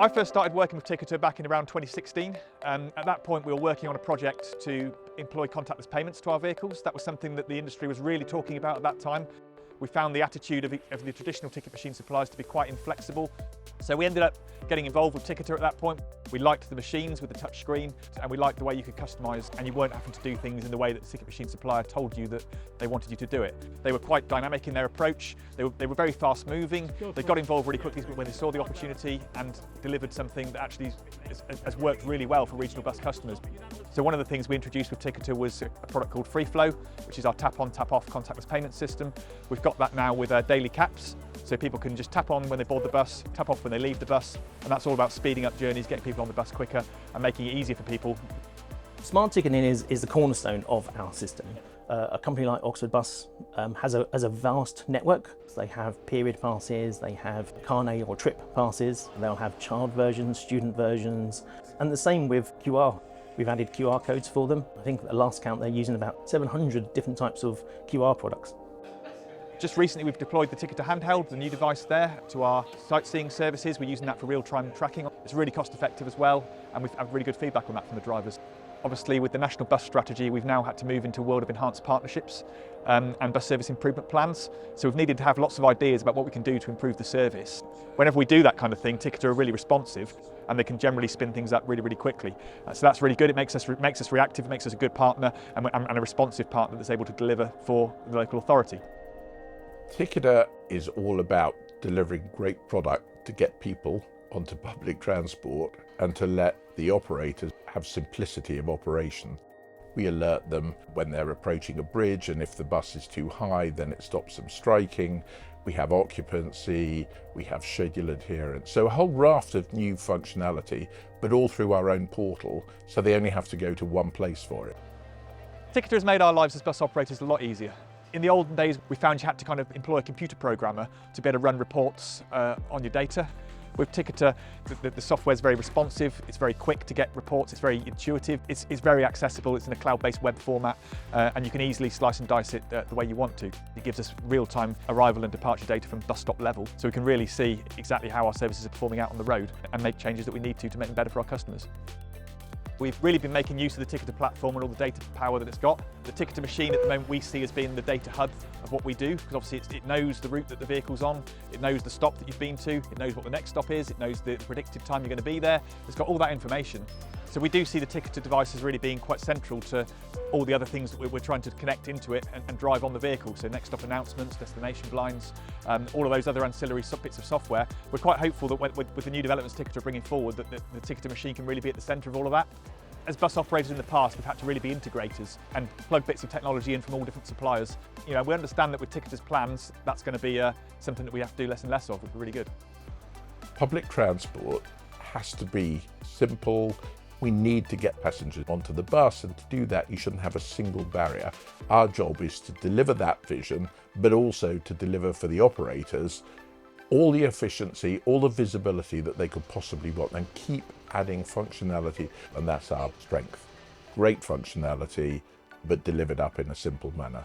I first started working with Ticketer back in around 2016. At that point, we were working on a project to employ contactless payments to our vehicles. That was something that the industry was really talking about at that time. We found the attitude of the traditional ticket machine suppliers to be quite inflexible. So we ended up getting involved with Ticketer at that point. We liked the machines with the touch screen, and we liked the way you could customise and you weren't having to do things in the way that the ticket machine supplier told you that they wanted you to do it. They were quite dynamic in their approach. They were very fast moving. They got involved really quickly when they saw the opportunity and delivered something that actually has worked really well for regional bus customers. So one of the things we introduced with Ticketer was a product called Free Flow, which is our tap-on, tap-off contactless payment system. We've got that now with daily caps, so people can just tap on when they board the bus, tap off when they leave the bus, and that's all about speeding up journeys, getting people on the bus quicker and making it easier for people. Smart ticketing is the cornerstone of our system. A company like Oxford Bus has a vast network. They have period passes, they have carnet or trip passes, they'll have child versions, student versions, and the same with QR. We've added QR codes for them. I think at the last count they're using about 700 different types of QR products. Just recently we've deployed the Ticketer Handheld, the new device there, to our sightseeing services. We're using that for real-time tracking. It's really cost effective as well, and we've had really good feedback on that from the drivers. Obviously with the national bus strategy, we've now had to move into a world of enhanced partnerships and bus service improvement plans. So we've needed to have lots of ideas about what we can do to improve the service. Whenever we do that kind of thing, Ticketer are really responsive and they can generally spin things up really, really quickly. So that's really good. It makes us reactive, it makes us a good partner and a responsive partner that's able to deliver for the local authority. Ticketer is all about delivering great product to get people onto public transport and to let the operators have simplicity of operation. We alert them when they're approaching a bridge, and if the bus is too high, then it stops them striking. We have occupancy, we have schedule adherence. So a whole raft of new functionality, but all through our own portal, so they only have to go to one place for it. Ticketer has made our lives as bus operators a lot easier. In the olden days, we found you had to kind of employ a computer programmer to be able to run reports on your data. With Ticketer, the software is very responsive, it's very quick to get reports, it's very intuitive, it's very accessible, it's in a cloud-based web format, and you can easily slice and dice it the way you want to. It gives us real-time arrival and departure data from bus stop level, so we can really see exactly how our services are performing out on the road and make changes that we need to make them better for our customers. We've really been making use of the Ticketer platform and all the data power that it's got. The Ticketer machine at the moment we see as being the data hub of what we do, because obviously it knows the route that the vehicle's on, it knows the stop that you've been to, it knows what the next stop is, it knows the predicted time you're going to be there. It's got all that information. So we do see the Ticketer device as really being quite central to all the other things that we're trying to connect into it and drive on the vehicle. So next stop announcements, destination blinds, all of those other ancillary bits of software. We're quite hopeful that with the new developments Ticketer are bringing forward, that the Ticketer machine can really be at the centre of all of that. As bus operators in the past, we've had to really be integrators and plug bits of technology in from all different suppliers. You know, we understand that with Ticketer's plans, that's going to be something that we have to do less and less of, which is really good. Public transport has to be simple. We need to get passengers onto the bus, and to do that, you shouldn't have a single barrier. Our job is to deliver that vision, but also to deliver for the operators all the efficiency, all the visibility that they could possibly want, and keep adding functionality, and that's our strength. Great functionality, but delivered up in a simple manner.